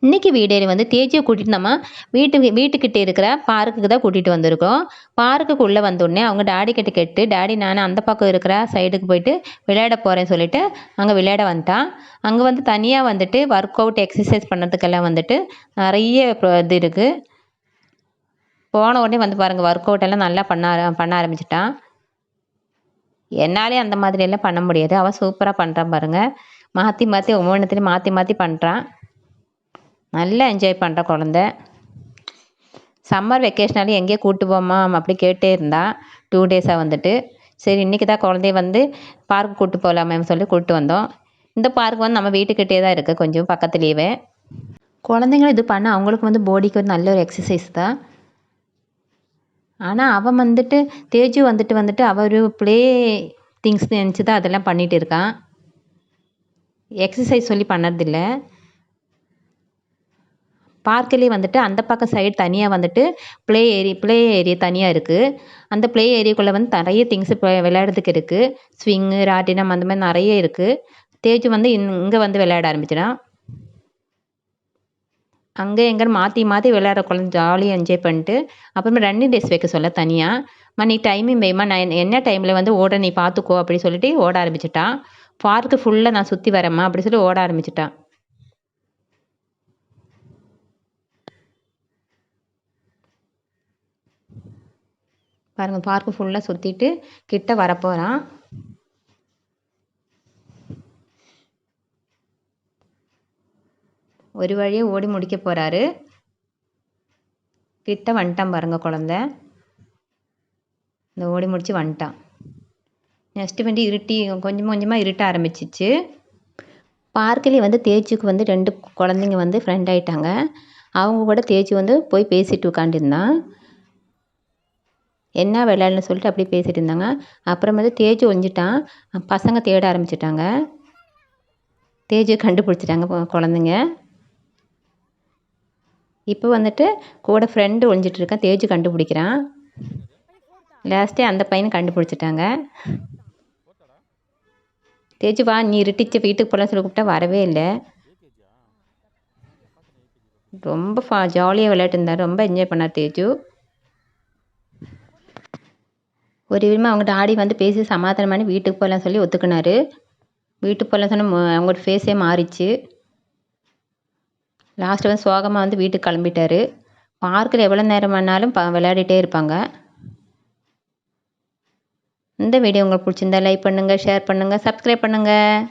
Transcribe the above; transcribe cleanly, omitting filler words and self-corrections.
இன்றைக்கி வீடியோவில் வந்து தேஜியை கூட்டிகிட்டு நம்ம வீட்டுக்கிட்ட இருக்கிற பார்க்குக்கு தான் கூட்டிகிட்டு வந்திருக்கோம். பார்க்குக்குள்ளே வந்தோடனே அவங்க டாடி கிட்ட கேட்டு, டாடி நான் அந்த பக்கம் இருக்கிற சைடுக்கு போயிட்டு விளையாட போகிறேன்னு சொல்லிட்டு அங்கே விளையாட வந்துட்டான். அங்கே வந்து தனியாக வந்துட்டு ஒர்க் அவுட் எக்ஸசைஸ் பண்ணுறதுக்கெல்லாம் வந்துட்டு நிறைய இது இருக்குது. போன உடனே வந்து பாருங்கள், ஒர்க் அவுட் எல்லாம் நல்லா பண்ண ஆரம்பிச்சிட்டான். என்னாலே அந்த மாதிரியெல்லாம் பண்ண முடியாது, அவன் சூப்பராக பண்ணுறான் பாருங்கள். மாற்றி மாற்றி ஒவ்வொன்றத்துலையும் மாற்றி மாற்றி பண்ணுறான். நல்லா என்ஜாய் பண்ணுற குழந்த. சம்மர் வெக்கேஷனாலே எங்கேயோ கூப்பிட்டு போமா அப்படி கேட்டே இருந்தான் 2 டேஸாக வந்துட்டு. சரி இன்றைக்கி தான் குழந்தைய வந்து பார்க்கு கூப்பிட்டு போகலாமேன்னு சொல்லி கூப்பிட்டு வந்தோம். இந்த பார்க் வந்து நம்ம வீட்டுக்கிட்டே தான் இருக்குது, கொஞ்சம் பக்கத்துலேயே. குழந்தைங்களும் இது பண்ண அவங்களுக்கு வந்து பாடிக்கு வந்து நல்ல ஒரு எக்ஸசைஸ் தான். ஆனால் அவன் வந்துட்டு தேஜு வந்துட்டு அவர் ப்ளே திங்ஸ் நினச்சி தான் அதெல்லாம் பண்ணிகிட்டு இருக்கான். எக்ஸசைஸ் சொல்லி பண்ணறதில்ல. பார்க்கிலே வந்துட்டு அந்த பக்கம் சைடு தனியாக வந்துட்டு ப்ளே ஏரியா தனியாக இருக்குது. அந்த ப்ளே ஏரியாக்குள்ளே வந்து நிறைய திங்ஸ் இப்போ விளையாடுறதுக்கு இருக்குது. ஸ்விங்கு, ராட்டினம் அந்த மாதிரி நிறைய இருக்குது. தேஜு வந்து இங்கே வந்து விளையாட ஆரம்பிச்சிடான். அங்கே எங்கேன்னு மாற்றி மாற்றி விளையாட குழந்தை ஜாலியாக என்ஜாய் பண்ணிட்டு அப்புறமா ரன்னிங் ரேஸ் வைக்க சொல்ல தனியாக நீ டைமிங் வைமா, நான் என்ன டைமில் வந்து ஓட நீ பார்த்துக்கோ அப்படி சொல்லிட்டு ஓட ஆரம்பிச்சிட்டான். பார்க்கு ஃபுல்லாக நான் சுற்றி வரேம்மா அப்படி சொல்லி ஓட ஆரம்பிச்சிட்டான். பாருங்கள், பார்க்கு ஃபுல்லாக சுற்றிட்டு கிட்ட வரப்போகிறான். ஒரு வழியாக ஓடி முடிக்க போகிறாரு. கிட்ட வந்துட்டான் பாருங்கள் குழந்த. இந்த ஓடி முடித்து வந்துட்டான். நெக்ஸ்ட்டு வந்து கொஞ்சம் கொஞ்சமாக இருட்ட ஆரம்பிச்சிச்சு. பார்க்கிலே வந்து தேஜுக்கு வந்து 2 குழந்தைங்க வந்து ஃப்ரெண்ட் ஆகிட்டாங்க. அவங்க கூட தேஜு வந்து போய் பேசிட்டு உட்காந்துருந்தான். என்ன விளையாடணும்னு சொல்லிட்டு அப்படியே பேசிகிட்டு இருந்தாங்க. அப்புறம் வந்து தேஜு ஒழிஞ்சிட்டான். பசங்க தேட ஆரம்பிச்சிட்டாங்க. தேஜு கண்டுபிடிச்சிட்டாங்க குழந்தைங்க. இப்போ வந்துட்டு கூட ஃப்ரெண்டு ஒழிஞ்சிட்ருக்கான், தேஜு கண்டுபிடிக்கிறான். லாஸ்ட்டே அந்த பையனை கண்டுபிடிச்சிட்டாங்க. தேஜு வா, நீ இருட்டிச்சு வீட்டுக்கு போகலான்னு சொல்லி கூப்பிட்டா வரவே இல்லை. ரொம்ப ஜாலியாக விளையாட்டு இருந்தார், ரொம்ப என்ஜாய் பண்ணார் தேஜு. ஒரு விதமாக அவங்க டாடி வந்து பேசி சமாதானம் பண்ணி வீட்டுக்கு போகலான்னு சொல்லி ஒத்துக்கினார். வீட்டுக்கு போகலான்னு சொன்னால் அவங்களோட ஃபேஸே மாறிச்சு. லாஸ்ட்டு வந்து சோகமாக வந்து வீட்டுக்கு கிளம்பிட்டார். பார்க்கில் எவ்வளோ நேரம் வேணாலும் விளையாடிட்டே இருப்பாங்க. இந்த வீடியோ உங்களுக்கு பிடிச்சிருந்தா லைக் பண்ணுங்கள், ஷேர் பண்ணுங்கள், சப்ஸ்கிரைப் பண்ணுங்கள்.